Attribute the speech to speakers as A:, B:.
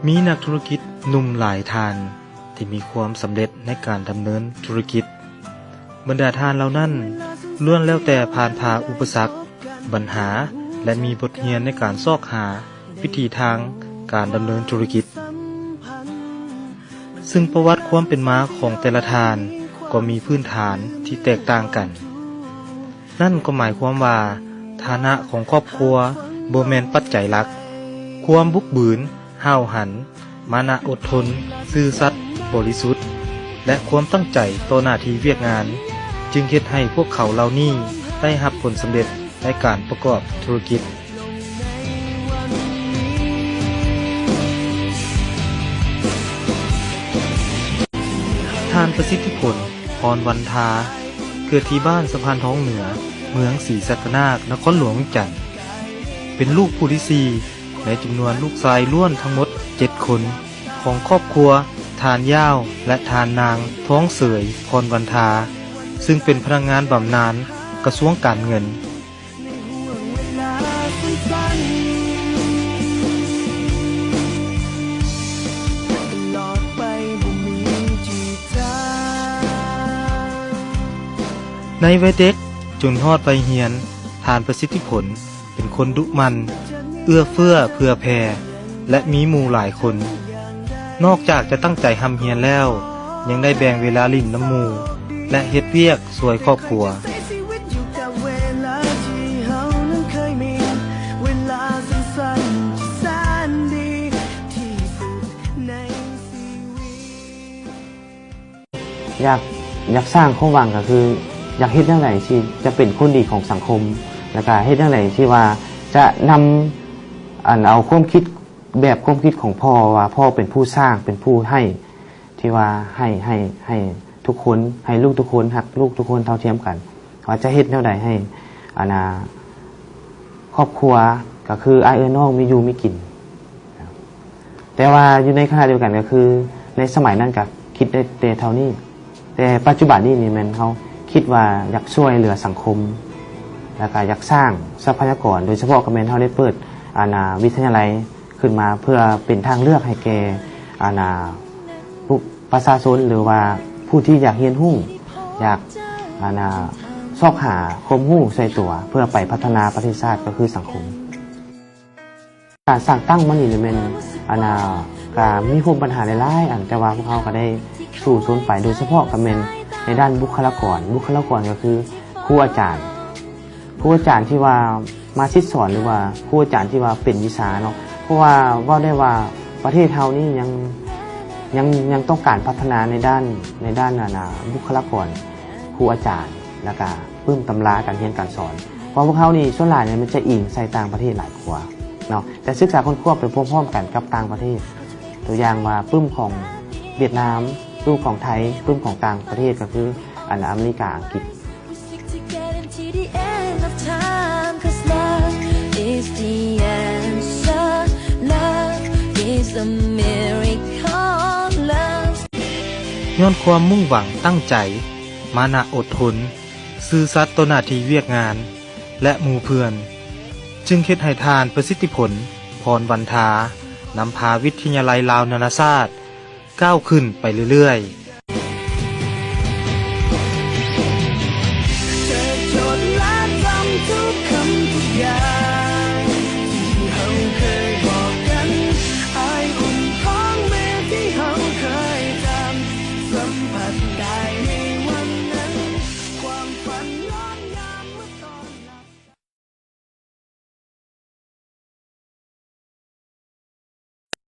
A: มีนักธุรกิจหนุ่มหลายท่านที่มีความสำเร็จในการดำเนินธุรกิจบรรดาท่านเหล่านั้นล้วนแล้วแต่ผ่านพาอุปสรรคปัญหาและมีบทเรียนในการซอกหาวิธีทางการดำเนินธุรกิจซึ่งประวัติความเป็นมาของแต่ละท่านก็มีพื้นฐานที่แตกต่างกันนั่นก็หมายความว่าฐานะของครอบครัวบ่แม่นปัจจัยหลักความบุกบืนห้าวหันมานะอดทนซื่อสัตย์บริสุทธิ์และความตั้งใจต่อหน้าที่เวียกงานจึงเฮ็ดให้พวกเขาเหล่านี้ได้รับผลสำเร็จในการประกอบธุรกิจท่านประสิทธิผลพรวันทาเกิดที่บ้านสะพานท้องเหนือเมืองศรีสัตนาคนครหลวงเวียงจันทน์เป็นลูกผู้ที่4ในจำนวนลูกชายล้วนทั้งหมด7คนของครอบครัวทานย่าวและทานนางท้องเสยพรวันทาซึ่งเป็นพนักงานบำนาญกระทรวงการเงินในวัยเด็กจนฮอดไปเฮียนทานประสิทธิผลเป็นคนดุมันเอื้อเฟื้อเผื่อแผ่และมีหมู่หลายคนนอกจากจะตั้งใจทำเฮียนแล้วยังได้แบ่งเวลาลิ่นน้ำหมู่และเฮ็ดเวียกช่วยครอบครัว
B: อยากสร้างความหวังก็คืออยากเฮ็ดจังได๋ที่จะเป็นคนดีของสังคมแล้วก็เฮ็ดจังได๋ที่ว่าจะนำเอาความคิดแบบความคิดของพ่อว่าพ่อเป็นผู้สร้างเป็นผู้ให้ที่ว่าให้ทุกคนให้ลูกทุกคนรักลูกทุกคนเท่าเทียมกันว่าจะเฮ็ดแนวใดให้ครอบครัวก็คืออ้ายเอิ้นน้องมีอยู่มีกินแต่ว่าอยู่ในขณะเดียวกันก็คือในสมัยนั้นก็คิดได้แต่เท่านี้แต่ปัจจุบันนี้นี่แม่นเฮาคิดว่าอยากช่วยเหลือสังคมแล้วก็อยากสร้างทรัพยากรโดยเฉพาะก็แม่นเฮาได้เปิดวิทยาลัยขึ้นมาเพื่อเป็นทางเลือกให้แก่ประชาชนหรือว่าผู้ที่อยากเรียนรู้อยากซอกหาความรู้ใส่ตัวเพื่อไปพัฒนาประเทศชาติก็คือสังคมการสร้างตั้งมันนี่แม่นก็มีพวกปัญหาหลายๆอันแต่ว่าพวกเขาก็ได้สู่สนไปโดยเฉพาะก็แม่นในด้านบุคลากรก็คือครูอาจารย์ที่ว่ามาชิดสอนหรือว่าครูอาจารย์ที่ว่าเป็นวิชาเนาะเพราะว่าได้ว่าประเทศเฮานี่ยังต้องการพัฒนาในด้านบุคลากรครูอาจารย์แล้วก็ปึ้มตำราการเรียนการสอนเพราะพวกเขานี่ส่วนหลายเนี่ยมันจะอิงใส่ต่างประเทศหลายกว่าเนาะแต่ศึกษาคนควบไปพร้อมๆกันกับต่างประเทศตัวอย่างว่าปึ้มของเวียดนามปึ้มของไทยปึ้มของต่างประเทศก็คืออเมริกาอังกฤษ
A: ย้อนความมุ่งหวังตั้งใจมานะอดทนซื่อสัตย์ต่อหน้าที่เวียกงานและหมู่เพื่อนจึงเฮ็ดให้ทานประสิทธิผลพรวันทานำพาวิทยาลัยลาวนานาชาติก้าวขึ้นไปเรื่อยๆ